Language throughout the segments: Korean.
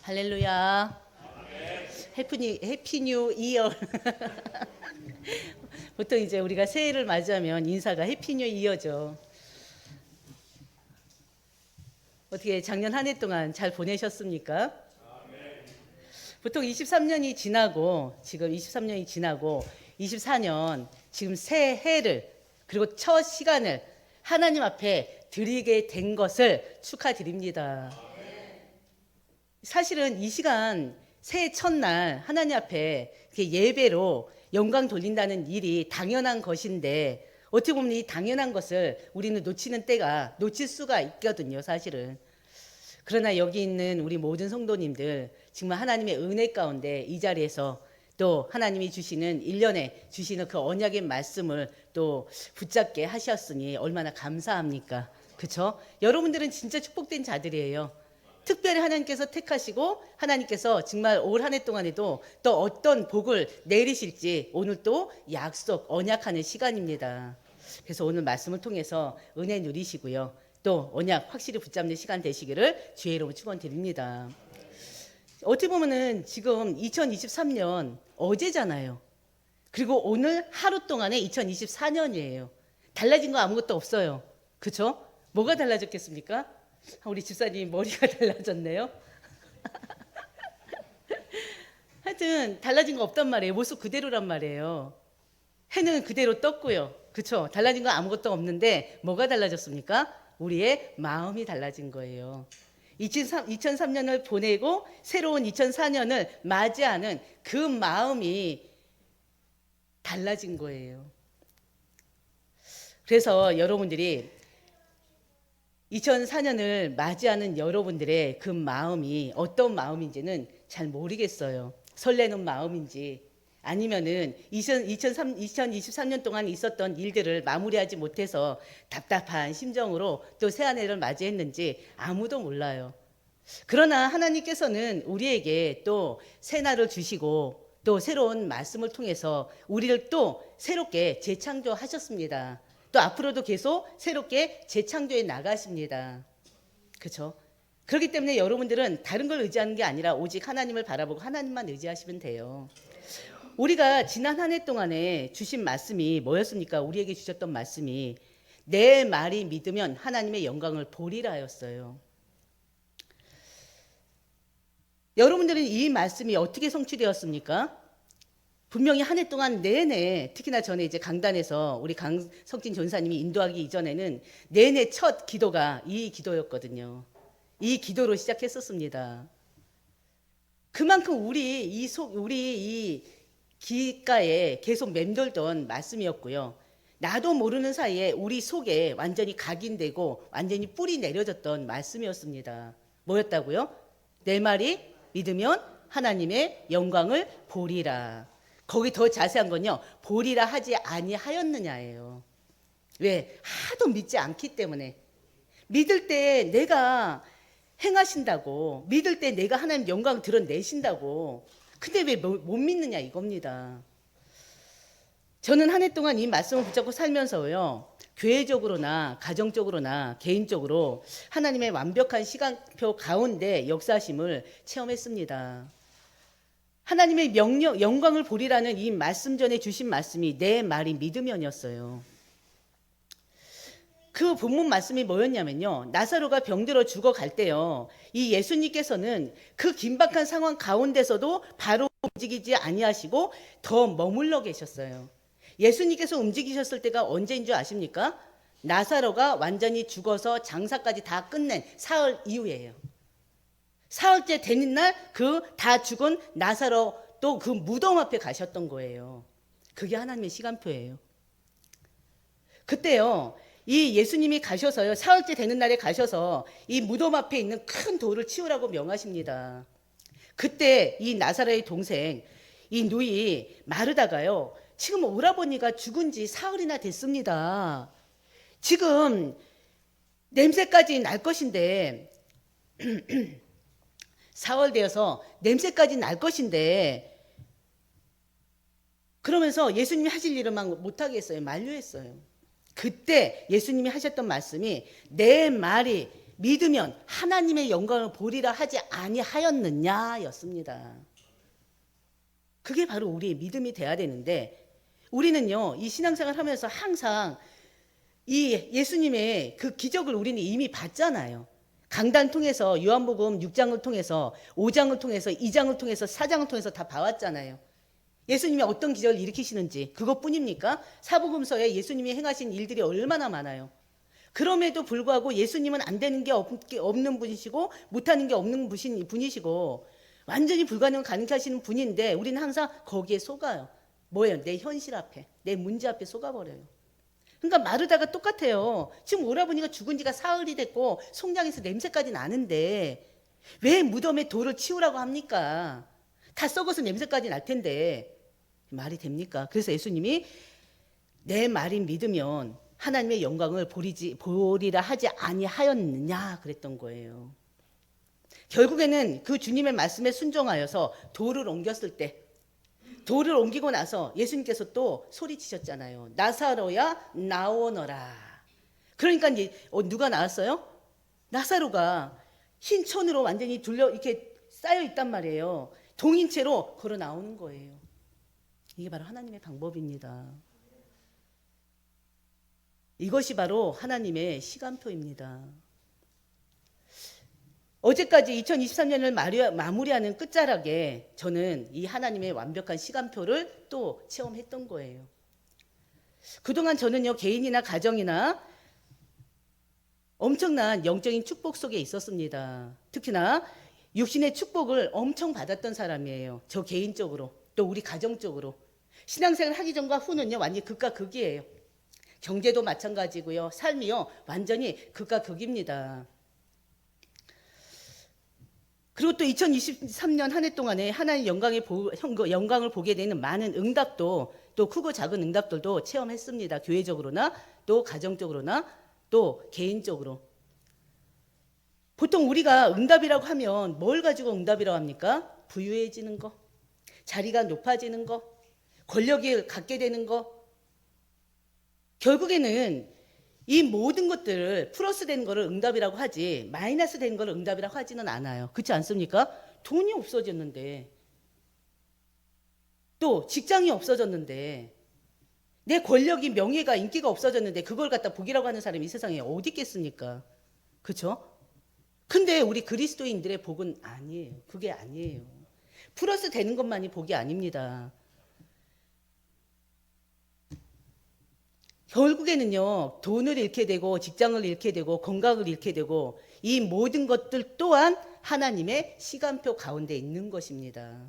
할렐루야. 해피 뉴 이어. 보통 이제 우리가 새해를 맞이하면 인사가 해피 뉴 이어죠. 어떻게 작년 한 해 동안 잘 보내셨습니까? 보통 23년이 지나고 지금 23년이 지나고 24년 지금 새해를 그리고 첫 시간을 하나님 앞에 드리게 된 것을 축하드립니다. 사실은 이 시간 새해 첫날 하나님 앞에 이렇게 예배로 영광 돌린다는 일이 당연한 것인데 어떻게 보면 이 당연한 것을 우리는 놓치는 때가 놓칠 수가 있거든요, 사실은. 그러나 여기 있는 우리 모든 성도님들 정말 하나님의 은혜 가운데 이 자리에서 또 하나님이 주시는 1년에 주시는 그 언약의 말씀을 또 붙잡게 하셨으니 얼마나 감사합니까? 그렇죠? 여러분들은 진짜 축복된 자들이에요. 특별히 하나님께서 택하시고 하나님께서 정말 올 한 해 동안에도 또 어떤 복을 내리실지 오늘 또 약속 언약하는 시간입니다. 그래서 오늘 말씀을 통해서 은혜 누리시고요. 또 언약 확실히 붙잡는 시간 되시기를 주의 이름으로 축원드립니다. 어떻게 보면은 지금 2023년 어제잖아요. 그리고 오늘 하루 동안에 2024년이에요. 달라진 거 아무것도 없어요. 그렇죠? 뭐가 달라졌겠습니까? 우리 집사님 머리가 달라졌네요. 하여튼 달라진 거 없단 말이에요. 모습 그대로란 말이에요. 해는 그대로 떴고요. 그렇죠? 달라진 거 아무것도 없는데 뭐가 달라졌습니까? 우리의 마음이 달라진 거예요. 2003년을 보내고 새로운 2004년을 맞이하는 그 마음이 달라진 거예요. 그래서 여러분들이 2004년을 맞이하는 여러분들의 그 마음이 어떤 마음인지는 잘 모르겠어요. 설레는 마음인지 아니면은 2023년 동안 있었던 일들을 마무리하지 못해서 답답한 심정으로 또 새 한 해를 맞이했는지 아무도 몰라요. 그러나 하나님께서는 우리에게 또 새날을 주시고 또 새로운 말씀을 통해서 우리를 또 새롭게 재창조하셨습니다. 또 앞으로도 계속 새롭게 재창조해 나가십니다. 그렇죠? 그렇기 때문에 여러분들은 다른 걸 의지하는 게 아니라 오직 하나님을 바라보고 하나님만 의지하시면 돼요. 우리가 지난 한 해 동안에 주신 말씀이 뭐였습니까? 우리에게 주셨던 말씀이 내 말이 믿으면 하나님의 영광을 보리라였어요. 여러분들은 이 말씀이 어떻게 성취되었습니까? 분명히 한 해 동안 내내 특히나 전에 이제 강단에서 우리 강석진 전사님이 인도하기 이전에는 내내 첫 기도가 이 기도였거든요. 이 기도로 시작했었습니다. 그만큼 우리 이 귓가에 계속 맴돌던 말씀이었고요. 나도 모르는 사이에 우리 속에 완전히 각인되고 완전히 뿌리 내려졌던 말씀이었습니다. 뭐였다고요? 내 말이 믿으면 하나님의 영광을 보리라. 거기 더 자세한 건요. 보리라 하지 아니하였느냐예요. 왜? 하도 믿지 않기 때문에. 믿을 때 내가 행하신다고, 믿을 때 내가 하나님 영광 드러내신다고. 근데 왜 못 믿느냐 이겁니다. 저는 한 해 동안 이 말씀을 붙잡고 살면서요. 교회적으로나 가정적으로나 개인적으로 하나님의 완벽한 시간표 가운데 역사심을 체험했습니다. 하나님의 명령, 영광을 보리라는 이 말씀 전에 주신 말씀이 내 말이 믿으면이었어요. 그 본문 말씀이 뭐였냐면요. 나사로가 병들어 죽어갈 때요. 이 예수님께서는 그 긴박한 상황 가운데서도 바로 움직이지 아니하시고 더 머물러 계셨어요. 예수님께서 움직이셨을 때가 언제인 줄 아십니까? 나사로가 완전히 죽어서 장사까지 다 끝낸 사흘 이후예요. 사흘째 되는 날 그 다 죽은 나사로 또 그 무덤 앞에 가셨던 거예요. 그게 하나님의 시간표예요. 그때요. 이 예수님이 가셔서요. 사흘째 되는 날에 가셔서 이 무덤 앞에 있는 큰 돌을 치우라고 명하십니다. 그때 이 나사로의 동생 이 누이 마르다가요. 지금 오라버니가 죽은 지 사흘이나 됐습니다. 지금 냄새까지 날 것인데 사흘 되어서 냄새까지 날 것인데 그러면서 예수님이 하실 일을 막 못하게 했어요. 만류했어요. 그때 예수님이 하셨던 말씀이 내 말이 믿으면 하나님의 영광을 보리라 하지 아니하였느냐였습니다. 그게 바로 우리의 믿음이 돼야 되는데, 우리는요 이 신앙생활 하면서 항상 이 예수님의 그 기적을 우리는 이미 봤잖아요. 강단 통해서 요한복음 6장을 통해서 5장을 통해서 2장을 통해서 4장을 통해서 다 봐왔잖아요. 예수님이 어떤 기적을 일으키시는지 그것뿐입니까? 사복음서에 예수님이 행하신 일들이 얼마나 많아요. 그럼에도 불구하고 예수님은 안 되는 게 없는 분이시고 못하는 게 없는 분이시고 완전히 불가능을 가능케 하시는 분인데 우리는 항상 거기에 속아요. 뭐예요? 내 현실 앞에, 내 문제 앞에 속아버려요. 그러니까 마르다가 똑같아요. 지금 오라버니가 죽은 지가 사흘이 됐고 송장에서 냄새까지 나는데 왜 무덤에 돌을 치우라고 합니까? 다 썩어서 냄새까지 날 텐데 말이 됩니까? 그래서 예수님이 내 말이 믿으면 하나님의 영광을 보리라 하지 아니하였느냐 그랬던 거예요. 결국에는 그 주님의 말씀에 순종하여서 돌을 옮겼을 때, 돌을 옮기고 나서 예수님께서 또 소리치셨잖아요. 나사로야 나오너라. 그러니까 이제 누가 나왔어요? 나사로가 흰 천으로 완전히 이렇게 쌓여 있단 말이에요. 동인체로 걸어 나오는 거예요. 이게 바로 하나님의 방법입니다. 이것이 바로 하나님의 시간표입니다. 어제까지 2023년을 마무리하는 끝자락에 저는 이 하나님의 완벽한 시간표를 또 체험했던 거예요. 그동안 저는요, 개인이나 가정이나 엄청난 영적인 축복 속에 있었습니다. 특히나 육신의 축복을 엄청 받았던 사람이에요. 저 개인적으로, 또 우리 가정적으로. 신앙생활 하기 전과 후는요, 완전히 극과 극이에요. 경제도 마찬가지고요. 삶이요, 완전히 극과 극입니다. 그리고 또 2023년 한 해 동안에 하나님의 영광을 보게 되는 많은 응답도, 또 크고 작은 응답들도 체험했습니다. 교회적으로나 또 가정적으로나 또 개인적으로. 보통 우리가 응답이라고 하면 뭘 가지고 응답이라고 합니까? 부유해지는 거, 자리가 높아지는 거, 권력을 갖게 되는 거. 결국에는 이 모든 것들을 플러스 되는 거를 응답이라고 하지 마이너스 되는 거를 응답이라고 하지는 않아요. 그렇지 않습니까? 돈이 없어졌는데, 또 직장이 없어졌는데, 내 권력이, 명예가, 인기가 없어졌는데 그걸 갖다 복이라고 하는 사람이 이 세상에 어디 있겠습니까? 그렇죠? 근데 우리 그리스도인들의 복은 아니에요. 그게 아니에요. 플러스 되는 것만이 복이 아닙니다. 결국에는요, 돈을 잃게 되고 직장을 잃게 되고 건강을 잃게 되고 이 모든 것들 또한 하나님의 시간표 가운데 있는 것입니다.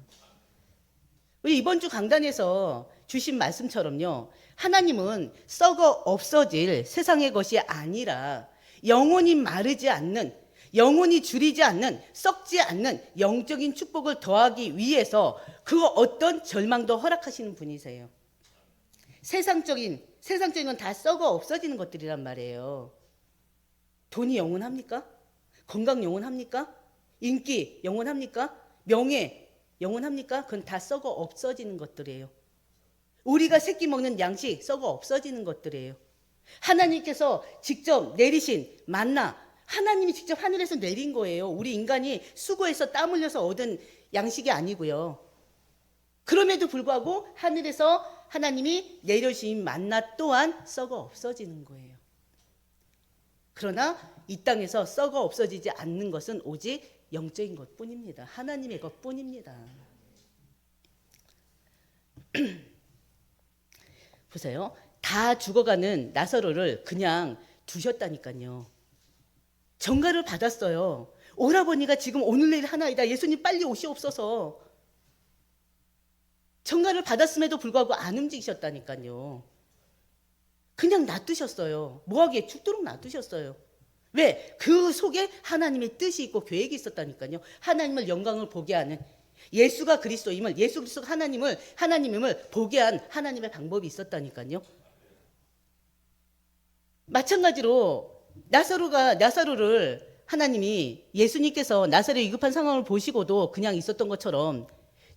우리 이번 주 강단에서 주신 말씀처럼요, 하나님은 썩어 없어질 세상의 것이 아니라 영원히 마르지 않는, 영원히 줄이지 않는, 썩지 않는 영적인 축복을 더하기 위해서 그 어떤 절망도 허락하시는 분이세요. 세상적인 건 다 썩어 없어지는 것들이란 말이에요. 돈이 영원합니까? 건강 영원합니까? 인기 영원합니까? 명예 영원합니까? 그건 다 썩어 없어지는 것들이에요. 우리가 새끼 먹는 양식 썩어 없어지는 것들이에요. 하나님께서 직접 내리신 만나, 하나님이 직접 하늘에서 내린 거예요. 우리 인간이 수고해서 땀 흘려서 얻은 양식이 아니고요. 그럼에도 불구하고 하늘에서 하나님이 내려주신 만나 또한 썩어 없어지는 거예요. 그러나 이 땅에서 썩어 없어지지 않는 것은 오직 영적인 것뿐입니다. 하나님의 것뿐입니다. 보세요. 다 죽어가는 나사로를 그냥 두셨다니까요. 전가를 받았어요. 오라버니가 지금 오늘 내일 하나이다. 예수님 빨리 오시옵소서. 전가를 받았음에도 불구하고 안 움직이셨다니까요. 그냥 놔두셨어요. 뭐하기에 죽도록 놔두셨어요. 왜? 그 속에 하나님의 뜻이 있고 계획이 있었다니까요. 하나님을 영광을 보게 하는, 예수가 그리스도임을, 예수 그리스도가 하나님임을 보게 한 하나님의 방법이 있었다니까요. 마찬가지로 나사로를 하나님이, 예수님께서 나사로 위급한 상황을 보시고도 그냥 있었던 것처럼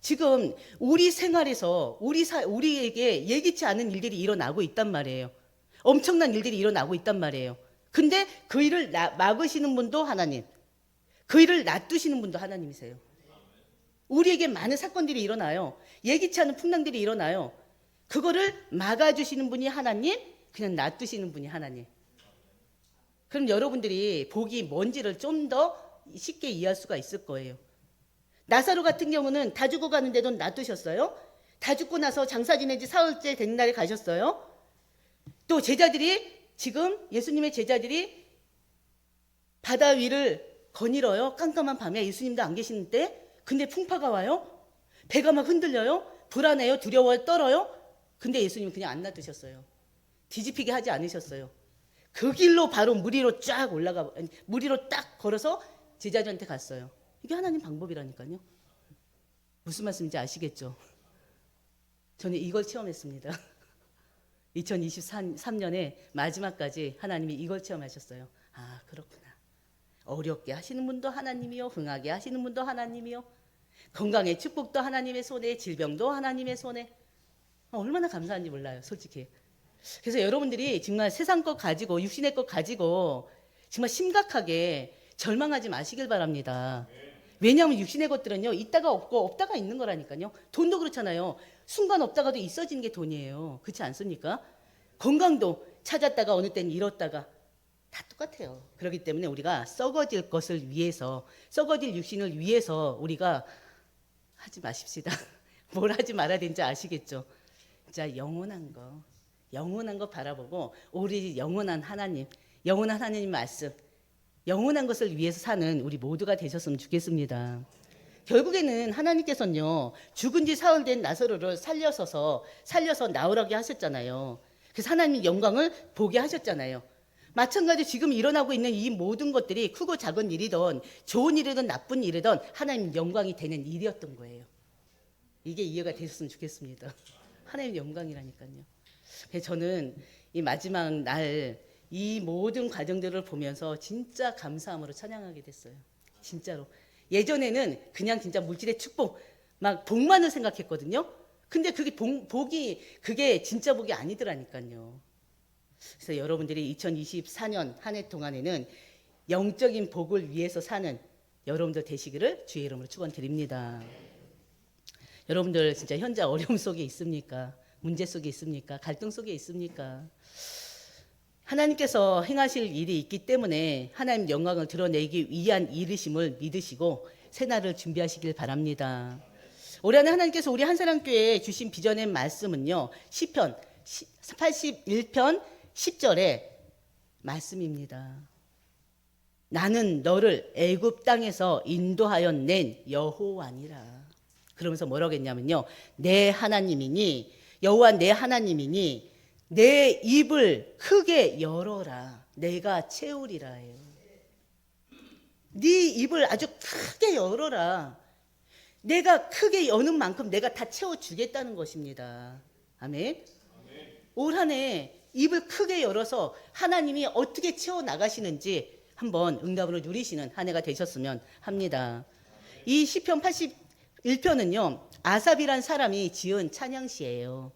지금 우리 생활에서 우리에게 예기치 않은 일들이 일어나고 있단 말이에요. 엄청난 일들이 일어나고 있단 말이에요. 근데 그 일을 막으시는 분도 하나님, 그 일을 놔두시는 분도 하나님이세요. 우리에게 많은 사건들이 일어나요. 예기치 않은 풍랑들이 일어나요. 그거를 막아주시는 분이 하나님, 그냥 놔두시는 분이 하나님. 그럼 여러분들이 복이 뭔지를 좀 더 쉽게 이해할 수가 있을 거예요. 나사로 같은 경우는 다 죽어가는데도 놔두셨어요. 다 죽고 나서 장사 지낸 지 사흘째 된 날에 가셨어요. 또 제자들이, 지금 예수님의 제자들이 바다 위를 거닐어요. 깜깜한 밤에 예수님도 안 계시는데, 근데 풍파가 와요. 배가 막 흔들려요. 불안해요. 두려워요. 떨어요. 근데 예수님 그냥 안 놔두셨어요. 뒤집히게 하지 않으셨어요. 그 길로 바로 물 위로 쫙 올라가, 물 위로 딱 걸어서 제자들한테 갔어요. 이게 하나님 방법이라니까요. 무슨 말씀인지 아시겠죠? 저는 이걸 체험했습니다. 2023년에 마지막까지 하나님이 이걸 체험하셨어요. 아, 그렇구나. 어렵게 하시는 분도 하나님이요, 흥하게 하시는 분도 하나님이요, 건강의 축복도 하나님의 손에, 질병도 하나님의 손에. 얼마나 감사한지 몰라요, 솔직히. 그래서 여러분들이 정말 세상 것 가지고, 육신의 것 가지고 정말 심각하게 절망하지 마시길 바랍니다. 왜냐하면 육신의 것들은요, 있다가 없고 없다가 있는 거라니까요. 돈도 그렇잖아요. 순간 없다가도 있어지는 게 돈이에요. 그렇지 않습니까? 건강도 찾았다가 어느 때는 잃었다가 다 똑같아요. 그렇기 때문에 우리가 썩어질 것을 위해서, 썩어질 육신을 위해서 우리가 하지 마십시다. 뭘 하지 말아야 되는지 아시겠죠? 자, 영원한 거 바라보고 우리 영원한 하나님 말씀, 영원한 것을 위해서 사는 우리 모두가 되셨으면 좋겠습니다. 결국에는 하나님께서는요, 죽은 지 사흘 된 나사로를 살려서 나오라게 하셨잖아요. 그래서 하나님 영광을 보게 하셨잖아요. 마찬가지로 지금 일어나고 있는 이 모든 것들이 크고 작은 일이든 좋은 일이든 나쁜 일이든 하나님 영광이 되는 일이었던 거예요. 이게 이해가 되셨으면 좋겠습니다. 하나님 영광이라니까요. 그래서 저는 이 마지막 날 이 모든 과정들을 보면서 진짜 감사함으로 찬양하게 됐어요. 진짜로. 예전에는 그냥 진짜 물질의 축복, 막 복만을 생각했거든요. 근데 그게 그게 진짜 복이 아니더라니까요. 그래서 여러분들이 2024년 한 해 동안에는 영적인 복을 위해서 사는 여러분들 되시기를 주의 이름으로 축원드립니다. 여러분들 진짜 현재 어려움 속에 있습니까? 문제 속에 있습니까? 갈등 속에 있습니까? 하나님께서 행하실 일이 있기 때문에 하나님 영광을 드러내기 위한 일이심을 믿으시고 새날을 준비하시길 바랍니다. 올해 안에 하나님께서 우리 한사랑교회에 주신 비전의 말씀은요, 시편 81편 10절의 말씀입니다. 나는 너를 애굽 땅에서 인도하여 낸 여호와니라. 그러면서 뭐라고 했냐면요, 내 하나님이니, 여호와 내 하나님이니 내 입을 크게 열어라, 내가 채우리라 해요. 네 입을 아주 크게 열어라. 내가 크게 여는 만큼 내가 다 채워주겠다는 것입니다. 아멘. 올 한 해 입을 크게 열어서 하나님이 어떻게 채워나가시는지 한번 응답으로 누리시는 한 해가 되셨으면 합니다. 이 시편 81편은요, 아삽이란 사람이 지은 찬양시예요.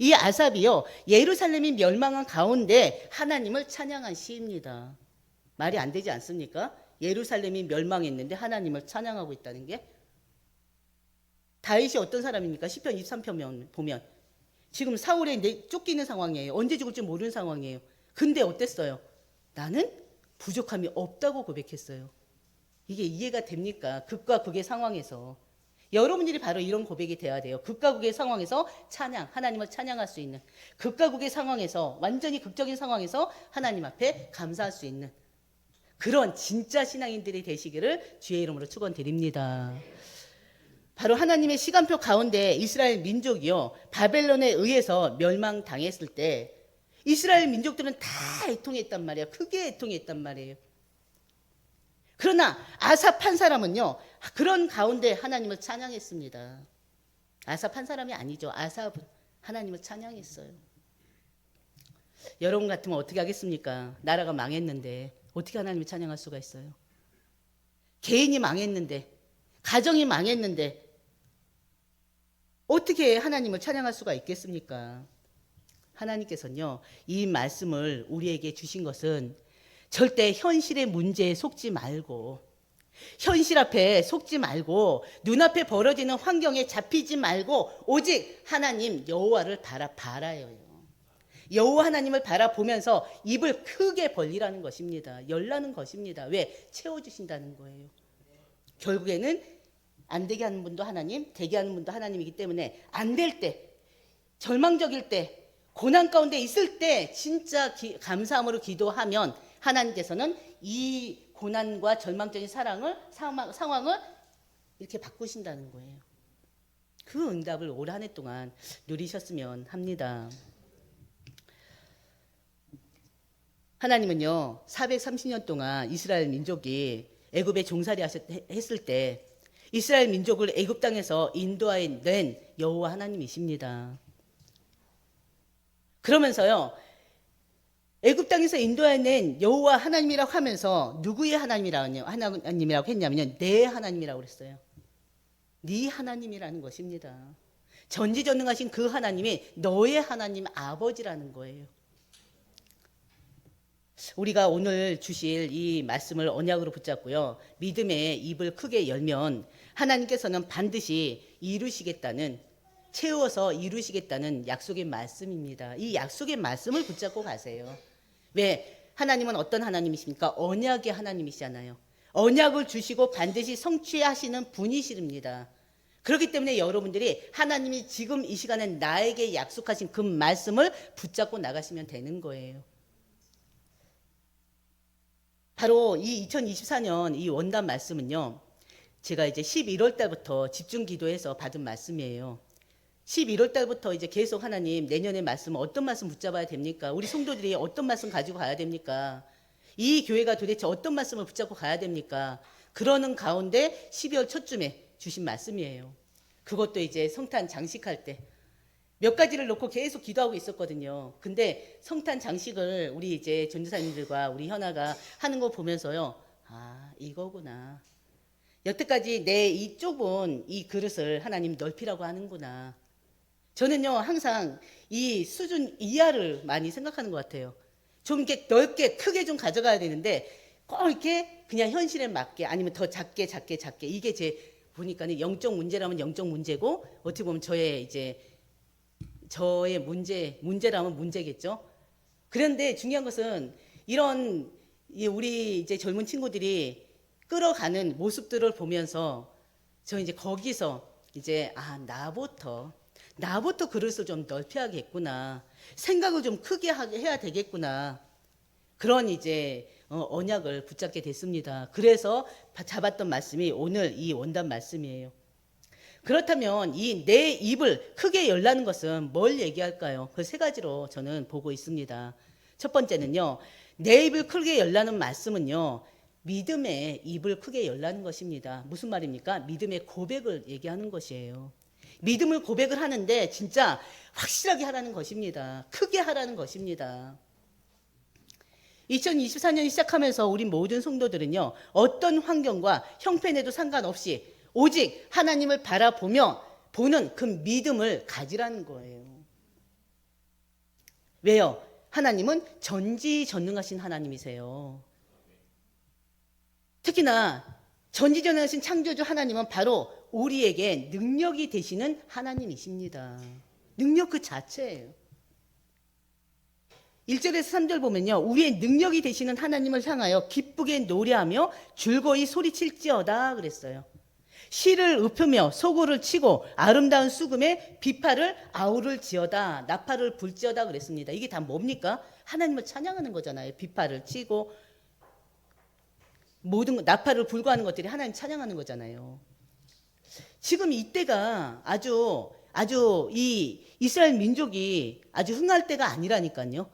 이 아삽이요, 예루살렘이 멸망한 가운데 하나님을 찬양한 시입니다. 말이 안 되지 않습니까? 예루살렘이 멸망했는데 하나님을 찬양하고 있다는 게. 다윗이 어떤 사람입니까? 시편 23편 보면 지금 사울에 쫓기는 상황이에요. 언제 죽을지 모르는 상황이에요. 근데 어땠어요? 나는 부족함이 없다고 고백했어요. 이게 이해가 됩니까? 극과 극의 상황에서. 여러분들이 바로 이런 고백이 돼야 돼요. 극과 극의 상황에서 찬양, 하나님을 찬양할 수 있는, 극과 극의 상황에서, 완전히 극적인 상황에서 하나님 앞에 감사할 수 있는 그런 진짜 신앙인들이 되시기를 주의 이름으로 축원드립니다. 바로 하나님의 시간표 가운데 이스라엘 민족이요, 바벨론에 의해서 멸망당했을 때 이스라엘 민족들은 다 애통했단 말이에요. 크게 애통했단 말이에요. 그러나 아삽 한 사람은요, 그런 가운데 하나님을 찬양했습니다. 아삽 한 사람이 아니죠. 아삽은 하나님을 찬양했어요. 여러분 같으면 어떻게 하겠습니까? 나라가 망했는데 어떻게 하나님을 찬양할 수가 있어요? 개인이 망했는데, 가정이 망했는데 어떻게 하나님을 찬양할 수가 있겠습니까? 하나님께서는요, 이 말씀을 우리에게 주신 것은 절대 현실의 문제에 속지 말고, 현실 앞에 속지 말고, 눈앞에 벌어지는 환경에 잡히지 말고 오직 하나님 여호와를 바라봐요. 여호와 하나님을 바라보면서 입을 크게 벌리라는 것입니다. 열라는 것입니다. 왜? 채워주신다는 거예요. 결국에는 안 되게 하는 분도 하나님, 되게 하는 분도 하나님이기 때문에 안 될 때, 절망적일 때, 고난 가운데 있을 때 진짜 감사함으로 기도하면 하나님께서는 이 고난과 절망적인 상황을 이렇게 바꾸신다는 거예요. 그 응답을 올 한 해 동안 누리셨으면 합니다. 하나님은요 430년 동안 이스라엘 민족이 애굽에 종살이 했을 때 이스라엘 민족을 애굽 땅에서 인도해낸 여호와 하나님이십니다. 그러면서요 애굽 땅에서 인도해낸 여호와 하나님이라고 하면서 누구의 하나님이라고 했냐면요 내 하나님이라고 그랬어요. 네 하나님이라는 것입니다. 전지전능하신 그 하나님이 너의 하나님 아버지라는 거예요. 우리가 오늘 주실 이 말씀을 언약으로 붙잡고요 믿음의 입을 크게 열면 하나님께서는 반드시 이루시겠다는, 채워서 이루시겠다는 약속의 말씀입니다. 이 약속의 말씀을 붙잡고 가세요. 왜? 하나님은 어떤 하나님이십니까? 언약의 하나님이시잖아요. 언약을 주시고 반드시 성취하시는 분이십니다. 그렇기 때문에 여러분들이 하나님이 지금 이 시간에 나에게 약속하신 그 말씀을 붙잡고 나가시면 되는 거예요. 바로 이 2024년 이 원단 말씀은요 제가 이제 11월 달부터 집중 기도해서 받은 말씀이에요. 11월 달부터 이제 계속 하나님 내년의 말씀 어떤 말씀 붙잡아야 됩니까? 우리 성도들이 어떤 말씀 가지고 가야 됩니까? 이 교회가 도대체 어떤 말씀을 붙잡고 가야 됩니까? 그러는 가운데 12월 초쯤에 주신 말씀이에요. 그것도 이제 성탄 장식할 때 몇 가지를 놓고 계속 기도하고 있었거든요. 근데 성탄 장식을 우리 이제 전도사님들과 우리 현아가 하는 거 보면서요. 아, 이거구나. 여태까지 내 이 좁은 이 그릇을 하나님 넓히라고 하는구나. 저는요, 항상 이 수준 이하를 많이 생각하는 것 같아요. 좀 이렇게 넓게, 크게 좀 가져가야 되는데, 꼭 이렇게 그냥 현실에 맞게, 아니면 더 작게. 이게 제 보니까는 영적 문제라면 영적 문제고, 어떻게 보면 저의 문제라면 문제겠죠. 그런데 중요한 것은 이런 우리 이제 젊은 친구들이 끌어가는 모습들을 보면서 저 이제 거기서 이제 나부터 그릇을 좀 넓혀야겠구나. 생각을 좀 크게 해야 되겠구나. 그런 이제 언약을 붙잡게 됐습니다. 그래서 잡았던 말씀이 오늘 이 원단 말씀이에요. 그렇다면 이 내 입을 크게 열라는 것은 뭘 얘기할까요? 그 세 가지로 저는 보고 있습니다. 첫 번째는요. 내 입을 크게 열라는 말씀은요. 믿음의 입을 크게 열라는 것입니다. 무슨 말입니까? 믿음의 고백을 얘기하는 것이에요. 믿음을 고백을 하는데 진짜 확실하게 하라는 것입니다. 크게 하라는 것입니다. 2024년이 시작하면서 우리 모든 성도들은요. 어떤 환경과 형편에도 상관없이 오직 하나님을 바라보며 보는 그 믿음을 가지라는 거예요. 왜요? 하나님은 전지전능하신 하나님이세요. 특히나 전지전능하신 창조주 하나님은 바로 우리에게 능력이 되시는 하나님이십니다. 능력 그 자체예요. 1절에서 3절 보면요. 우리의 능력이 되시는 하나님을 향하여 기쁘게 노래하며 즐거이 소리칠지어다 그랬어요. 시를 읊으며 소고를 치고 아름다운 수금에 비파를 아우를지어다 나팔을 불지어다 그랬습니다. 이게 다 뭡니까? 하나님을 찬양하는 거잖아요. 비파를 치고 모든 나팔을 불고 하는 것들이 하나님 찬양하는 거잖아요. 지금 이때가 아주 이 이스라엘 민족이 아주 흥할 때가 아니라니까요.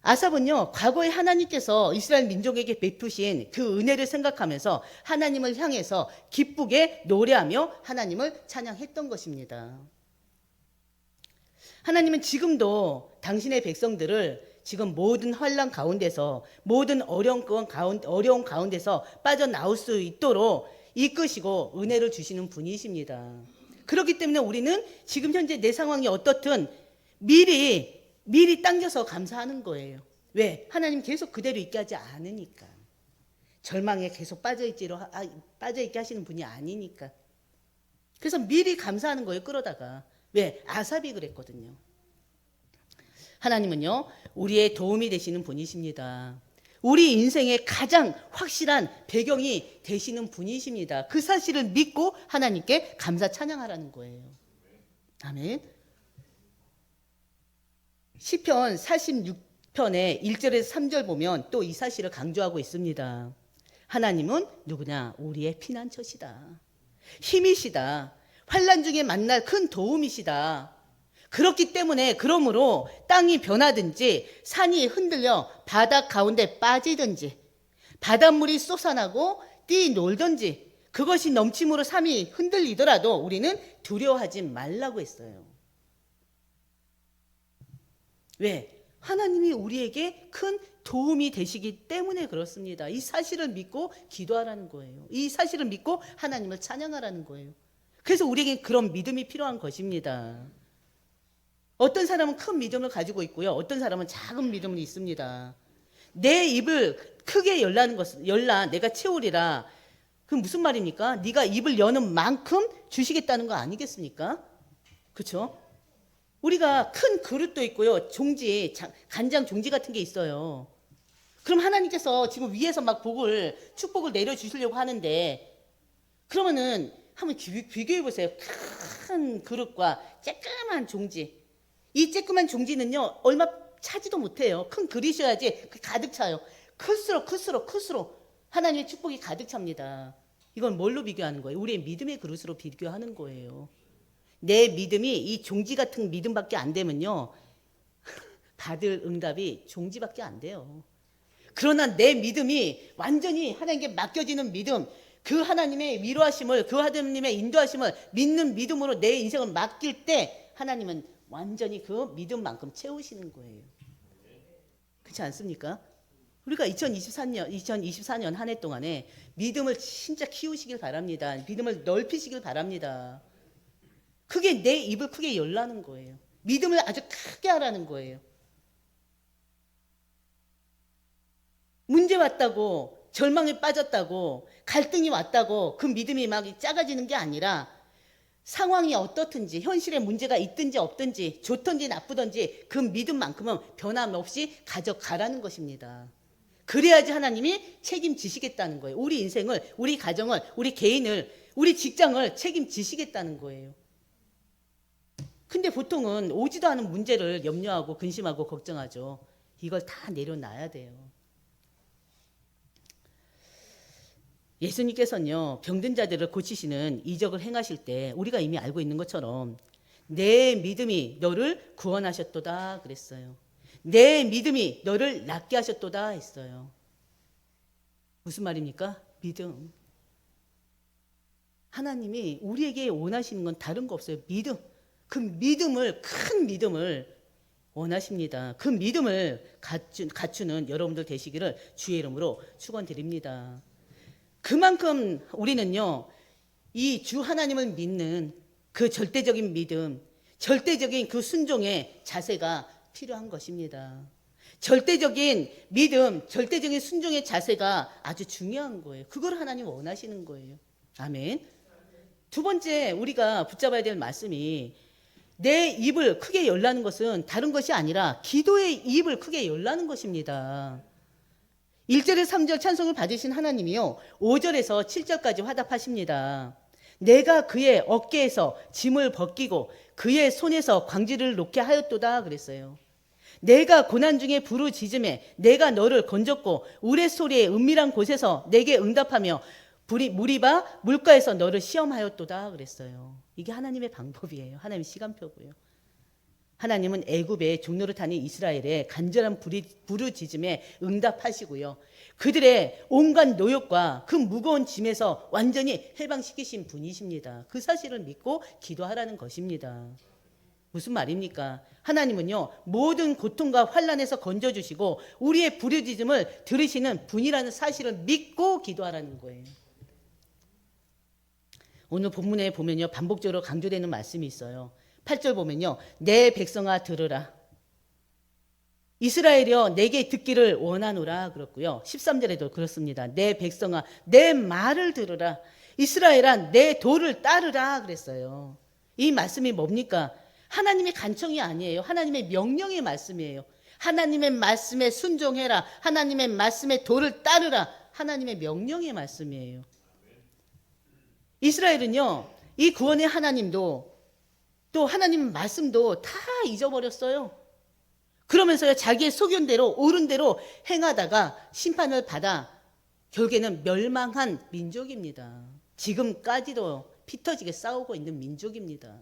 아삽은요, 과거에 하나님께서 이스라엘 민족에게 베푸신 그 은혜를 생각하면서 하나님을 향해서 기쁘게 노래하며 하나님을 찬양했던 것입니다. 하나님은 지금도 당신의 백성들을 지금 모든 환난 가운데서 모든 어려운 가운데서 빠져나올 수 있도록 이끄시고 은혜를 주시는 분이십니다. 그렇기 때문에 우리는 지금 현재 내 상황이 어떻든 미리 당겨서 감사하는 거예요. 왜? 하나님 계속 그대로 있게 하지 않으니까. 절망에 계속 빠져있게 하시는 분이 아니니까. 그래서 미리 감사하는 거예요, 끌어다가. 왜? 아삽이 그랬거든요. 하나님은요, 우리의 도움이 되시는 분이십니다. 우리 인생의 가장 확실한 배경이 되시는 분이십니다. 그 사실을 믿고 하나님께 감사 찬양하라는 거예요. 아멘. 시편 46편의 1절에서 3절 보면 또 이 사실을 강조하고 있습니다. 하나님은 누구냐? 우리의 피난처시다. 힘이시다. 환난 중에 만날 큰 도움이시다. 그렇기 때문에 그러므로 땅이 변하든지 산이 흔들려 바다 가운데 빠지든지 바닷물이 쏟아나고 뛰놀든지 그것이 넘침으로 삶이 흔들리더라도 우리는 두려워하지 말라고 했어요. 왜? 하나님이 우리에게 큰 도움이 되시기 때문에 그렇습니다. 이 사실을 믿고 기도하라는 거예요. 이 사실을 믿고 하나님을 찬양하라는 거예요. 그래서 우리에게 그런 믿음이 필요한 것입니다. 어떤 사람은 큰 믿음을 가지고 있고요. 어떤 사람은 작은 믿음이 있습니다. 내 입을 크게 열라 내가 채우리라. 그 무슨 말입니까? 네가 입을 여는 만큼 주시겠다는 거 아니겠습니까? 그렇죠? 우리가 큰 그릇도 있고요. 종지, 간장 종지 같은 게 있어요. 그럼 하나님께서 지금 위에서 막 축복을 내려주시려고 하는데 그러면은 한번 비교해 보세요. 큰 그릇과 쬐끄만 종지. 이 쬐끄만 종지는요, 얼마 차지도 못해요. 큰 그릇이어야지 가득 차요. 클수록 하나님의 축복이 가득 찹니다. 이건 뭘로 비교하는 거예요? 우리의 믿음의 그릇으로 비교하는 거예요. 내 믿음이 이 종지 같은 믿음밖에 안 되면요, 받을 응답이 종지밖에 안 돼요. 그러나 내 믿음이 완전히 하나님께 맡겨지는 믿음, 그 하나님의 위로하심을, 그 하나님의 인도하심을 믿는 믿음으로 내 인생을 맡길 때 하나님은 완전히 그 믿음만큼 채우시는 거예요. 그렇지 않습니까? 우리가 2024년 한 해 동안에 믿음을 진짜 키우시길 바랍니다. 믿음을 넓히시길 바랍니다. 그게 내 입을 크게 열라는 거예요. 믿음을 아주 크게 하라는 거예요. 문제 왔다고, 절망에 빠졌다고, 갈등이 왔다고 그 믿음이 막 작아지는 게 아니라 상황이 어떻든지, 현실에 문제가 있든지 없든지, 좋든지 나쁘든지 그 믿음만큼은 변함없이 가져가라는 것입니다. 그래야지 하나님이 책임지시겠다는 거예요. 우리 인생을, 우리 가정을, 우리 개인을, 우리 직장을 책임지시겠다는 거예요. 근데 보통은 오지도 않은 문제를 염려하고 근심하고 걱정하죠. 이걸 다 내려놔야 돼요. 예수님께서는요, 병든 자들을 고치시는 이적을 행하실 때 우리가 이미 알고 있는 것처럼 내 믿음이 너를 구원하셨도다 그랬어요. 내 믿음이 너를 낫게 하셨도다 했어요. 무슨 말입니까? 믿음. 하나님이 우리에게 원하시는 건 다른 거 없어요. 믿음. 그 믿음을, 큰 믿음을 원하십니다. 그 믿음을 갖추는 여러분들 되시기를 주의 이름으로 축원드립니다. 그만큼 우리는요, 이 주 하나님을 믿는 그 절대적인 믿음, 절대적인 그 순종의 자세가 필요한 것입니다. 절대적인 믿음, 절대적인 순종의 자세가 아주 중요한 거예요. 그걸 하나님 원하시는 거예요. 아멘. 두 번째 우리가 붙잡아야 될 말씀이 내 입을 크게 열라는 것은 다른 것이 아니라 기도의 입을 크게 열라는 것입니다. 1절에서 3절 찬송을 받으신 하나님이요, 5절에서 7절까지 화답하십니다. 내가 그의 어깨에서 짐을 벗기고 그의 손에서 광지를 놓게 하였도다 그랬어요. 내가 고난 중에 부르짖음에 내가 너를 건졌고 우레소리의 은밀한 곳에서 내게 응답하며 무리바 물가에서 너를 시험하였도다 그랬어요. 이게 하나님의 방법이에요. 하나님의 시간표고요. 하나님은 애굽의 종노릇하는 이스라엘의 간절한 부르짖음에 응답하시고요. 그들의 온갖 노역과 그 무거운 짐에서 완전히 해방시키신 분이십니다. 그 사실을 믿고 기도하라는 것입니다. 무슨 말입니까? 하나님은요, 모든 고통과 환난에서 건져주시고 우리의 부르짖음을 들으시는 분이라는 사실을 믿고 기도하라는 거예요. 오늘 본문에 보면요, 반복적으로 강조되는 말씀이 있어요. 8절 보면요, 내 백성아 들으라. 이스라엘이여 내게 듣기를 원하노라 그렇고요. 13절에도 그렇습니다. 내 백성아 내 말을 들으라. 이스라엘아 내 도를 따르라 그랬어요. 이 말씀이 뭡니까? 하나님의 간청이 아니에요. 하나님의 명령의 말씀이에요. 하나님의 말씀에 순종해라. 하나님의 말씀에 도를 따르라. 하나님의 명령의 말씀이에요. 이스라엘은요, 이 구원의 하나님도 또 하나님 말씀도 다 잊어버렸어요. 그러면서요, 자기의 소견대로 옳은 대로 행하다가 심판을 받아 결국에는 멸망한 민족입니다. 지금까지도 피 터지게 싸우고 있는 민족입니다.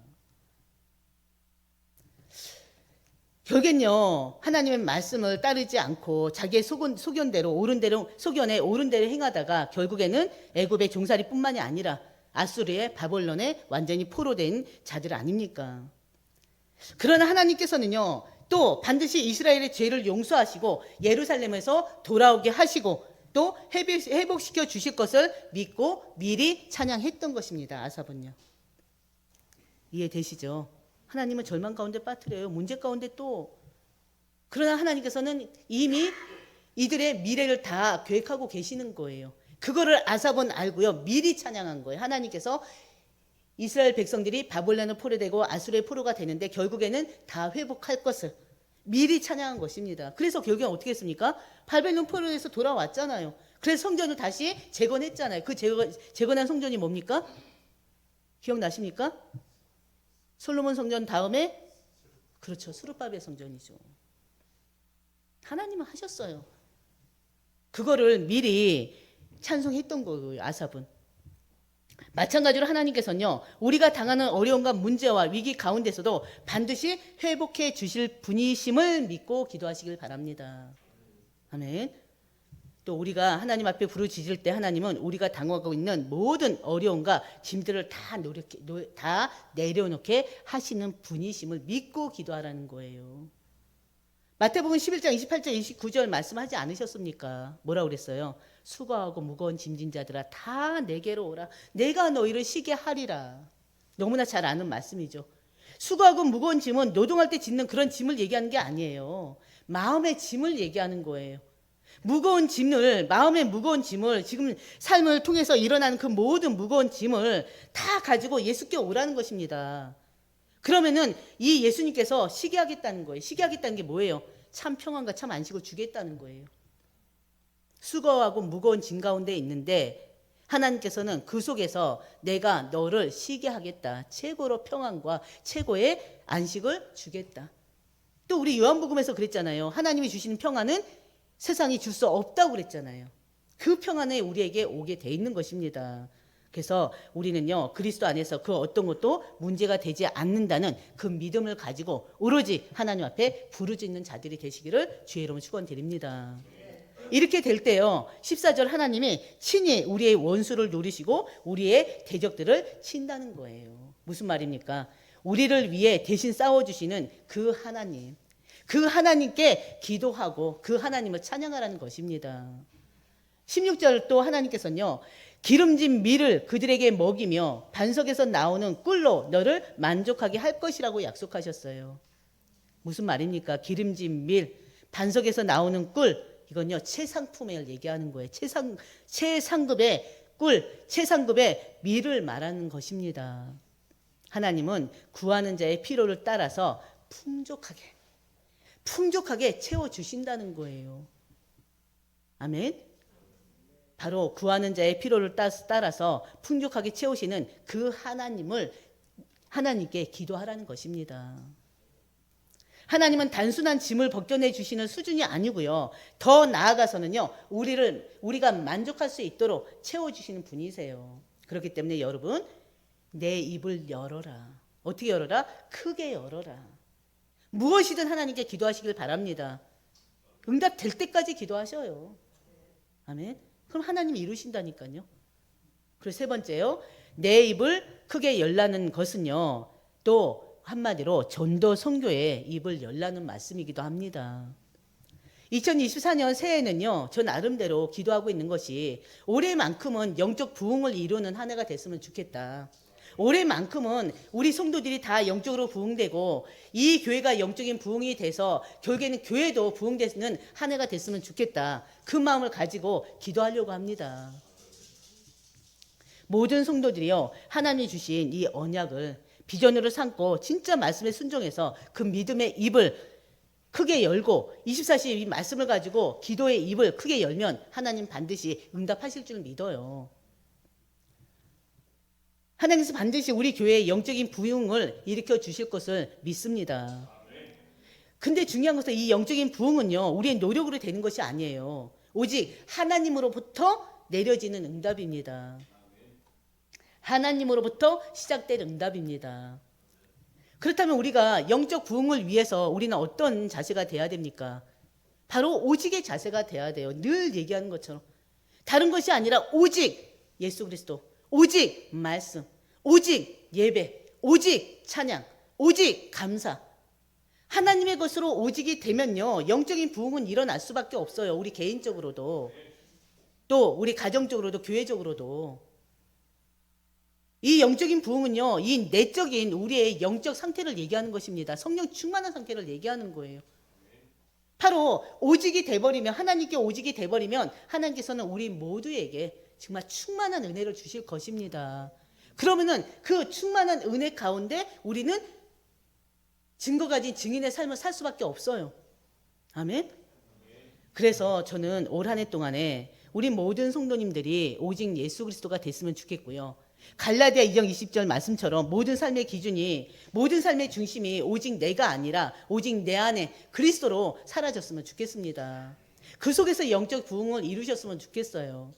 결국엔요, 하나님의 말씀을 따르지 않고 자기의 소견대로 옳은 대로 소견에 옳은 대로 행하다가 결국에는 애굽의 종살이뿐만이 아니라 아수르의 바벨론에 완전히 포로된 자들 아닙니까? 그러나 하나님께서는요, 또 반드시 이스라엘의 죄를 용서하시고 예루살렘에서 돌아오게 하시고 또 회복시켜 주실 것을 믿고 미리 찬양했던 것입니다. 아삽은요. 이해되시죠? 하나님은 절망 가운데 빠뜨려요. 문제 가운데 또. 그러나 하나님께서는 이미 이들의 미래를 다 계획하고 계시는 거예요. 그거를 아삽은 알고요. 미리 찬양한 거예요. 하나님께서 이스라엘 백성들이 바벨론을 포로되고 아수르의 포로가 되는데 결국에는 다 회복할 것을 미리 찬양한 것입니다. 그래서 결국엔 어떻게 했습니까? 바벨론 포로에서 돌아왔잖아요. 그래서 성전을 다시 재건했잖아요. 그 재건한 성전이 뭡니까? 기억나십니까? 솔로몬 성전 다음에 그렇죠. 스룹바벨 성전이죠. 하나님은 하셨어요. 그거를 미리 찬송했던 거예요. 아삽은. 마찬가지로 하나님께서는요, 우리가 당하는 어려움과 문제와 위기 가운데서도 반드시 회복해 주실 분이심을 믿고 기도하시길 바랍니다. 아멘. 또 우리가 하나님 앞에 부르짖을 때 하나님은 우리가 당하고 있는 모든 어려움과 짐들을 다 내려놓게 하시는 분이심을 믿고 기도하라는 거예요. 마태복음 11장 28절 29절 말씀하지 않으셨습니까? 뭐라고 그랬어요? 수고하고 무거운 짐진 자들아 다 내게로 오라. 내가 너희를 쉬게 하리라. 너무나 잘 아는 말씀이죠. 수고하고 무거운 짐은 노동할 때 짓는 그런 짐을 얘기하는 게 아니에요. 마음의 짐을 얘기하는 거예요. 무거운 짐을, 마음의 무거운 짐을, 지금 삶을 통해서 일어나는 그 모든 무거운 짐을 다 가지고 예수께 오라는 것입니다. 그러면은 이 예수님께서 쉬게 하겠다는 거예요. 쉬게 하겠다는 게 뭐예요? 참 평안과 참 안식을 주겠다는 거예요. 수고하고 무거운 짐 가운데 있는데 하나님께서는 그 속에서 내가 너를 쉬게 하겠다. 최고로 평안과 최고의 안식을 주겠다. 또 우리 요한복음에서 그랬잖아요. 하나님이 주시는 평안은 세상이 줄 수 없다고 그랬잖아요. 그 평안에 우리에게 오게 돼 있는 것입니다. 그래서 우리는요, 그리스도 안에서 그 어떤 것도 문제가 되지 않는다는 그 믿음을 가지고 오로지 하나님 앞에 부르짖는 자들이 되시기를 주의 이름으로 축원드립니다. 이렇게 될 때요, 14절 하나님이 친히 우리의 원수를 노리시고 우리의 대적들을 친다는 거예요. 무슨 말입니까? 우리를 위해 대신 싸워주시는 그 하나님, 그 하나님께 기도하고 그 하나님을 찬양하라는 것입니다. 16절 또 하나님께서는요, 기름진 밀을 그들에게 먹이며 반석에서 나오는 꿀로 너를 만족하게 할 것이라고 약속하셨어요. 무슨 말입니까? 기름진 밀, 반석에서 나오는 꿀, 이건요 최상품을 얘기하는 거예요. 최상급의 꿀, 최상급의 밀을 말하는 것입니다. 하나님은 구하는 자의 필요를 따라서 풍족하게 채워주신다는 거예요. 아멘. 바로 구하는 자의 필요를 따라서 풍족하게 채우시는 그 하나님께 기도하라는 것입니다. 하나님은 단순한 짐을 벗겨내 주시는 수준이 아니고요. 더 나아가서는요, 우리가 만족할 수 있도록 채워주시는 분이세요. 그렇기 때문에 여러분, 내 입을 열어라. 어떻게 열어라? 크게 열어라. 무엇이든 하나님께 기도하시길 바랍니다. 응답될 때까지 기도하셔요. 아멘. 그럼 하나님이 이루신다니까요. 그리고 세 번째요, 내 입을 크게 열라는 것은요, 또 한마디로 전도 선교의 입을 열라는 말씀이기도 합니다. 2024년 새해는요, 저 나름대로 기도하고 있는 것이 올해만큼은 영적 부흥을 이루는 한 해가 됐으면 좋겠다. 올해만큼은 우리 성도들이 다 영적으로 부흥되고 이 교회가 영적인 부흥이 돼서 결국에는 교회도 부흥되는 한 해가 됐으면 좋겠다. 그 마음을 가지고 기도하려고 합니다. 모든 성도들이요, 하나님이 주신 이 언약을 비전으로 삼고 진짜 말씀에 순종해서 그 믿음의 입을 크게 열고 24시간 이 말씀을 가지고 기도의 입을 크게 열면 하나님 반드시 응답하실 줄 믿어요. 하나님께서 반드시 우리 교회의 영적인 부흥을 일으켜 주실 것을 믿습니다. 근데 중요한 것은 이 영적인 부흥은요, 우리의 노력으로 되는 것이 아니에요. 오직 하나님으로부터 내려지는 응답입니다. 하나님으로부터 시작된 응답입니다. 그렇다면 우리가 영적 부흥을 위해서 우리는 어떤 자세가 돼야 됩니까? 바로 오직의 자세가 돼야 돼요. 늘 얘기하는 것처럼. 다른 것이 아니라 오직 예수 그리스도, 오직 말씀, 오직 예배, 오직 찬양, 오직 감사. 하나님의 것으로 오직이 되면요, 영적인 부흥은 일어날 수밖에 없어요. 우리 개인적으로도, 또 우리 가정적으로도, 교회적으로도. 이 영적인 부흥은요, 이 내적인 우리의 영적 상태를 얘기하는 것입니다. 성령 충만한 상태를 얘기하는 거예요. 바로 오직이 돼버리면, 하나님께 오직이 돼버리면 하나님께서는 우리 모두에게 정말 충만한 은혜를 주실 것입니다. 그러면은 그 충만한 은혜 가운데 우리는 증거 가진 증인의 삶을 살 수밖에 없어요. 아멘. 그래서 저는 올 한 해 동안에 우리 모든 성도님들이 오직 예수 그리스도가 됐으면 좋겠고요. 갈라디아 2장 20절 말씀처럼 모든 삶의 기준이, 모든 삶의 중심이 오직 내가 아니라 오직 내 안에 그리스도로 사라졌으면 좋겠습니다. 그 속에서 영적 부흥을 이루셨으면 좋겠어요.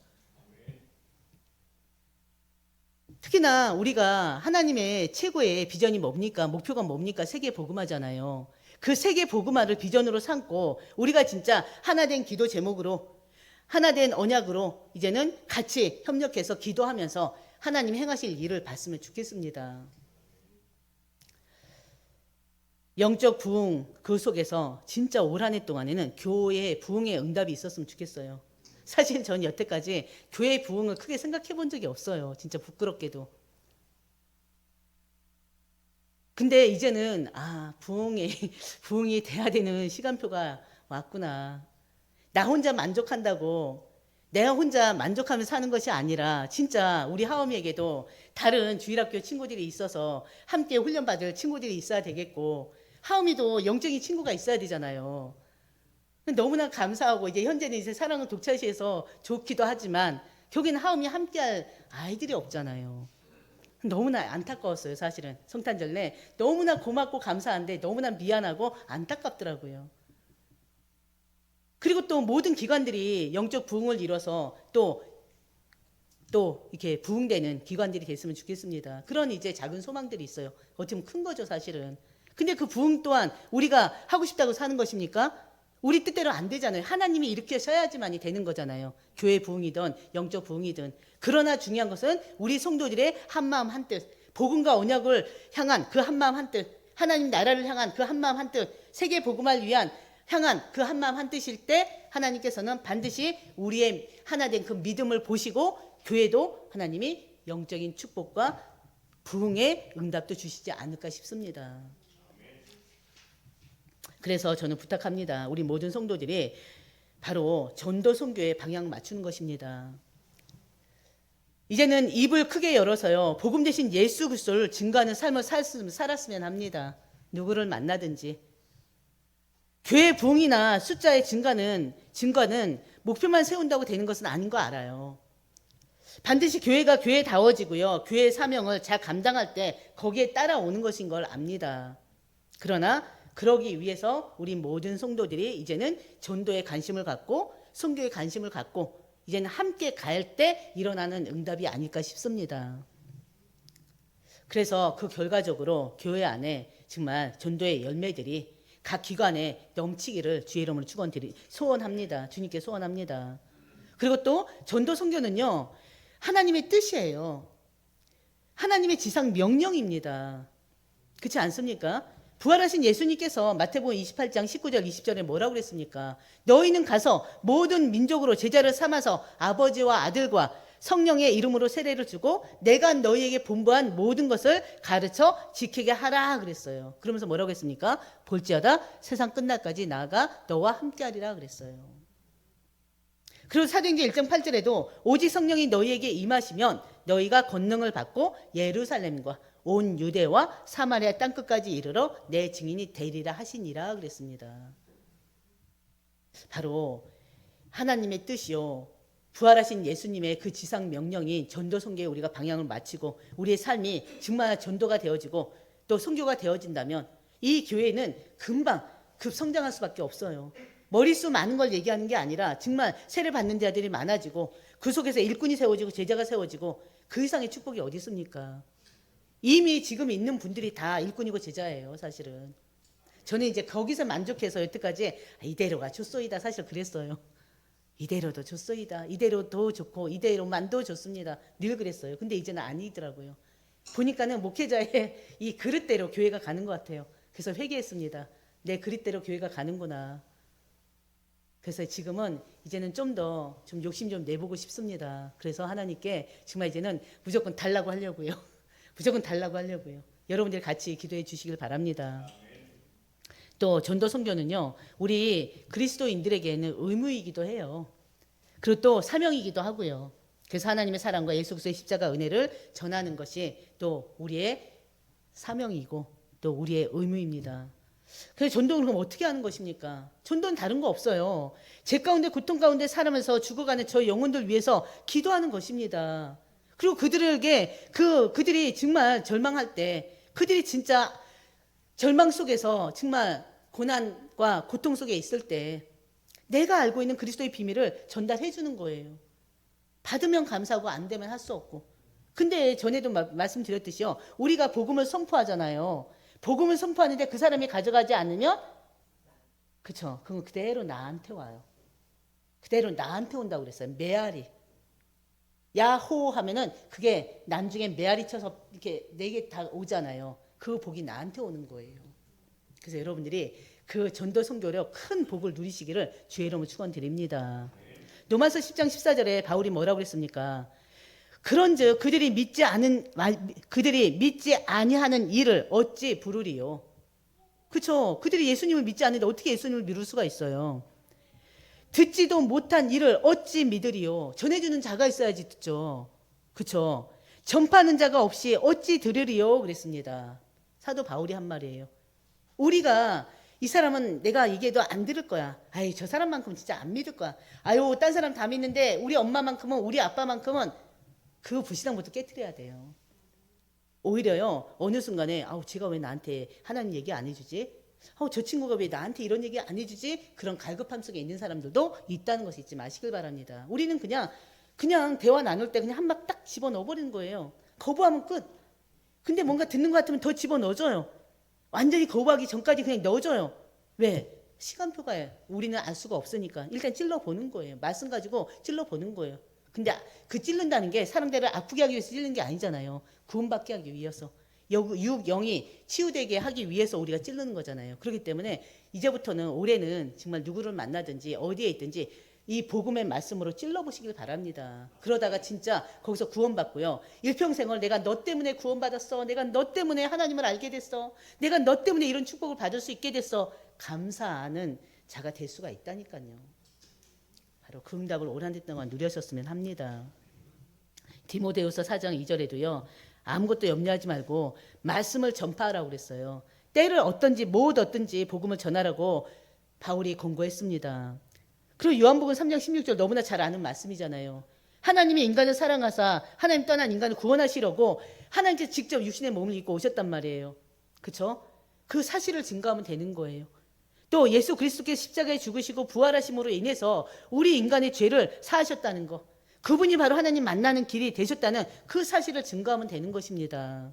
특히나 우리가 하나님의 최고의 비전이 뭡니까? 목표가 뭡니까? 세계 복음화잖아요. 그 세계 복음화를 비전으로 삼고 우리가 진짜 하나된 기도 제목으로, 하나된 언약으로 이제는 같이 협력해서 기도하면서 하나님 행하실 일을 봤으면 좋겠습니다. 영적 부흥 그 속에서 진짜 올 한 해 동안에는 교회의 부흥의 응답이 있었으면 좋겠어요. 사실 전 여태까지 교회의 부흥을 크게 생각해 본 적이 없어요. 진짜 부끄럽게도. 근데 이제는 부흥이 돼야 되는 시간표가 왔구나. 나 혼자 만족한다고 내가 혼자 만족하면서 사는 것이 아니라 진짜 우리 하엄이에게도 다른 주일학교 친구들이 있어서 함께 훈련받을 친구들이 있어야 되겠고, 하엄이도 영적인 친구가 있어야 되잖아요. 너무나 감사하고, 이제 현재는 이제 사랑은 독차시에서 좋기도 하지만 결국에는 하엄이 함께할 아이들이 없잖아요. 너무나 안타까웠어요. 사실은 성탄절에 너무나 고맙고 감사한데 너무나 미안하고 안타깝더라고요. 그리고 또 모든 기관들이 영적 부흥을 이뤄서 또 이렇게 부흥되는 기관들이 됐으면 좋겠습니다. 그런 이제 작은 소망들이 있어요. 어떻게 보면 큰 거죠, 사실은. 근데 그 부흥 또한 우리가 하고 싶다고 사는 것입니까? 우리 뜻대로 안 되잖아요. 하나님이 일으켜셔야지만이 되는 거잖아요. 교회 부흥이든 영적 부흥이든. 그러나 중요한 것은 우리 성도들의 한마음 한뜻, 복음과 언약을 향한 그 한마음 한뜻, 하나님 나라를 향한 그 한마음 한뜻, 세계 복음을 위한 향한 그 한마음 한뜻일 때 하나님께서는 반드시 우리의 하나된 그 믿음을 보시고 교회도 하나님이 영적인 축복과 부흥의 응답도 주시지 않을까 싶습니다. 그래서 저는 부탁합니다. 우리 모든 성도들이 바로 전도 선교의 방향을 맞추는 것입니다. 이제는 입을 크게 열어서요, 복음 대신 예수 그리스도를 증거하는 삶을 살았으면 합니다. 누구를 만나든지. 교회 부흥이나 숫자의 증가는 목표만 세운다고 되는 것은 아닌 거 알아요. 반드시 교회가 교회다워지고요, 교회의 사명을 잘 감당할 때 거기에 따라오는 것인 걸 압니다. 그러나 그러기 위해서 우리 모든 성도들이 이제는 전도에 관심을 갖고 선교에 관심을 갖고 이제는 함께 갈 때 일어나는 응답이 아닐까 싶습니다. 그래서 그 결과적으로 교회 안에 정말 전도의 열매들이 각 기관에 넘치기를 주의 이름으로 소원합니다. 주님께 소원합니다. 그리고 또 전도 선교는요, 하나님의 뜻이에요. 하나님의 지상 명령입니다. 그렇지 않습니까? 부활하신 예수님께서 마태복음 28장 19절 20절에 뭐라고 그랬습니까? 너희는 가서 모든 민족으로 제자를 삼아서 아버지와 아들과 성령의 이름으로 세례를 주고 내가 너희에게 분부한 모든 것을 가르쳐 지키게 하라 그랬어요. 그러면서 뭐라고 했습니까? 볼지어다 세상 끝날까지 나아가 너와 함께하리라 그랬어요. 그리고 사도행전 1장 8절에도 오직 성령이 너희에게 임하시면 너희가 권능을 받고 예루살렘과 온 유대와 사마리아 땅끝까지 이르러 내 증인이 되리라 하시니라 그랬습니다. 바로 하나님의 뜻이요, 부활하신 예수님의 그 지상 명령인 전도 선교에 우리가 방향을 맞추고 우리의 삶이 정말 전도가 되어지고 또 선교가 되어진다면 이 교회는 금방 급성장할 수밖에 없어요. 머릿수 많은 걸 얘기하는 게 아니라 정말 세례 받는 자들이 많아지고 그 속에서 일꾼이 세워지고 제자가 세워지고 그 이상의 축복이 어디 있습니까? 이미 지금 있는 분들이 다 일꾼이고 제자예요, 사실은. 저는 이제 거기서 만족해서 여태까지 이대로가 좋소이다 사실 그랬어요. 이대로도 좋소이다. 이대로도 좋고 이대로만도 좋습니다. 늘 그랬어요. 근데 이제는 아니더라고요. 보니까는 목회자의 이 그릇대로 교회가 가는 것 같아요. 그래서 회개했습니다. 내 그릇대로 교회가 가는구나. 그래서 지금은 이제는 좀 더 좀 욕심 좀 내보고 싶습니다. 그래서 하나님께 정말 이제는 무조건 달라고 하려고요. 무조건 달라고 하려고요. 여러분들 같이 기도해 주시길 바랍니다. 또 전도 선교는요, 우리 그리스도인들에게는 의무이기도 해요. 그리고 또 사명이기도 하고요. 그래서 하나님의 사랑과 예수 그리스도의 십자가 은혜를 전하는 것이 또 우리의 사명이고 또 우리의 의무입니다. 그래서 전도는 그럼 어떻게 하는 것입니까? 전도는 다른 거 없어요. 죄 가운데 고통 가운데 살아면서 죽어가는 저 영혼들 위해서 기도하는 것입니다. 그리고 그들에게 그들이 정말 절망할 때, 그들이 진짜 절망 속에서 정말 고난과 고통 속에 있을 때 내가 알고 있는 그리스도의 비밀을 전달해 주는 거예요. 받으면 감사하고 안 되면 할 수 없고. 근데 전에도 말씀드렸듯이요, 우리가 복음을 선포하잖아요. 복음을 선포하는데 그 사람이 가져가지 않으면, 그쵸, 그건 그대로 나한테 와요. 그대로 나한테 온다고 그랬어요. 메아리. 야호 하면은 그게 나중에 메아리 쳐서 이렇게 내게 다 오잖아요. 그 복이 나한테 오는 거예요. 그래서 여러분들이 그 전도 선교로 큰 복을 누리시기를 주의 이름으로 축원드립니다. 로마서 10장 14절에 바울이 뭐라고 그랬습니까? 그런즉 그들이 믿지 아니하는 일을 어찌 부르리요? 그렇죠. 그들이 예수님을 믿지 않는데 어떻게 예수님을 미룰 수가 있어요? 듣지도 못한 일을 어찌 믿으리요? 전해주는 자가 있어야지 듣죠. 그렇죠. 전파하는 자가 없이 어찌 들으리요? 그랬습니다. 사도 바울이 한 말이에요. 우리가 이 사람은 내가 얘기해도 안 들을 거야. 아이, 저 사람만큼은 진짜 안 믿을 거야. 아유, 딴 사람 다 믿는데 우리 엄마만큼은, 우리 아빠만큼은 그 불신앙부터 깨트려야 돼요. 오히려요, 어느 순간에 아우, 제가 왜 나한테 하나님 얘기 안 해주지? 저 친구가 왜 나한테 이런 얘기 안 해주지? 그런 갈급함 속에 있는 사람들도 있다는 것을 잊지 마시길 바랍니다. 우리는 그냥 대화 나눌 때 그냥 한 막 딱 집어넣어 버리는 거예요. 거부하면 끝. 근데 뭔가 듣는 것 같으면 더 집어넣어줘요. 완전히 거부하기 전까지 그냥 넣어줘요. 왜? 시간표가 우리는 알 수가 없으니까 일단 찔러보는 거예요. 말씀 가지고 찔러보는 거예요. 근데 그 찔른다는 게 사람들을 아프게 하기 위해서 찔르는 게 아니잖아요. 구원받게 하기 위해서. 영이 치유되게 하기 위해서 우리가 찔르는 거잖아요. 그렇기 때문에 이제부터는 올해는 정말 누구를 만나든지 어디에 있든지 이 복음의 말씀으로 찔러보시길 바랍니다. 그러다가 진짜 거기서 구원받고요. 일평생을 내가 너 때문에 구원받았어. 내가 너 때문에 하나님을 알게 됐어. 내가 너 때문에 이런 축복을 받을 수 있게 됐어. 감사하는 자가 될 수가 있다니까요. 바로 그 응답을 올 한 해 동안 누렸었으면 합니다. 디모데후서 4장 2절에도요. 아무것도 염려하지 말고 말씀을 전파하라고 그랬어요. 때를 어떤지 무엇 어떤지 복음을 전하라고 바울이 권고했습니다. 그리고 요한복음 3장 16절 너무나 잘 아는 말씀이잖아요. 하나님이 인간을 사랑하사 하나님 떠난 인간을 구원하시려고 하나님께서 직접 육신의 몸을 입고 오셨단 말이에요. 그렇죠? 그 사실을 증거하면 되는 거예요. 또 예수 그리스도께서 십자가에 죽으시고 부활하심으로 인해서 우리 인간의 죄를 사하셨다는 거, 그분이 바로 하나님 만나는 길이 되셨다는 그 사실을 증거하면 되는 것입니다.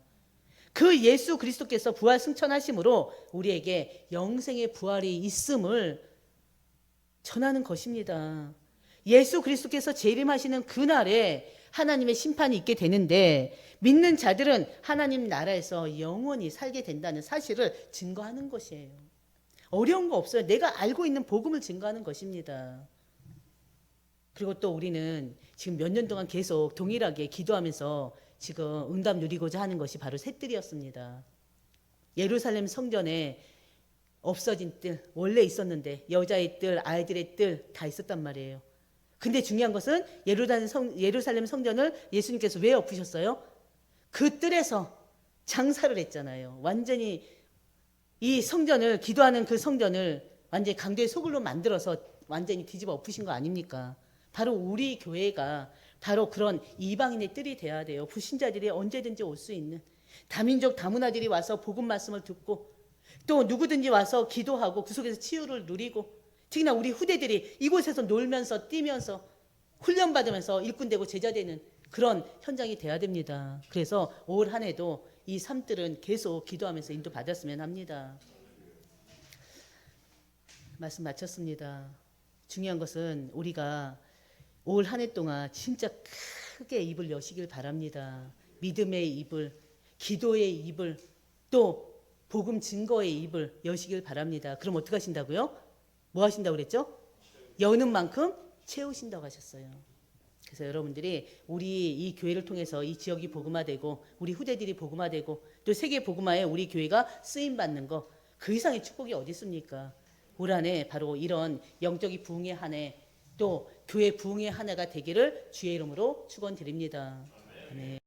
그 예수 그리스도께서 부활 승천하심으로 우리에게 영생의 부활이 있음을 전하는 것입니다. 예수 그리스도께서 재림하시는 그날에 하나님의 심판이 있게 되는데 믿는 자들은 하나님 나라에서 영원히 살게 된다는 사실을 증거하는 것이에요. 어려운 거 없어요. 내가 알고 있는 복음을 증거하는 것입니다. 그리고 또 우리는 지금 몇 년 동안 계속 동일하게 기도하면서 지금 응답 누리고자 하는 것이 바로 셋들이었습니다. 예루살렘 성전에 없어진 뜰, 원래 있었는데 여자의 뜰, 아이들의 뜰 다 있었단 말이에요. 근데 중요한 것은 예루살렘 성전을 예수님께서 왜 엎으셨어요? 그 뜰에서 장사를 했잖아요. 완전히 이 성전을, 기도하는 그 성전을 완전히 강도의 소굴로 만들어서 완전히 뒤집어 엎으신 거 아닙니까? 바로 우리 교회가 바로 그런 이방인의 뜰이 돼야 돼요. 불신자들이 언제든지 올 수 있는, 다민족 다문화들이 와서 복음 말씀을 듣고 또 누구든지 와서 기도하고 그 속에서 치유를 누리고, 특히나 우리 후대들이 이곳에서 놀면서 뛰면서 훈련받으면서 일꾼되고 제자되는 그런 현장이 돼야 됩니다. 그래서 올 한 해도 이 삶들은 계속 기도하면서 인도받았으면 합니다. 말씀 마쳤습니다. 중요한 것은 우리가 올 한 해 동안 진짜 크게 입을 여시길 바랍니다. 믿음의 입을, 기도의 입을, 또 복음 증거의 입을 여시길 바랍니다. 그럼 어떻게 하신다고요? 뭐 하신다고 그랬죠? 여는 만큼 채우신다고 하셨어요. 그래서 여러분들이 우리 이 교회를 통해서 이 지역이 복음화되고 우리 후대들이 복음화되고 또 세계 복음화에 우리 교회가 쓰임받는 거, 그 이상의 축복이 어디 있습니까? 올 한 해 바로 이런 영적인 부흥의 한 해, 또 교회 부흥의 한 해가 되기를 주의 이름으로 축원드립니다. 아멘.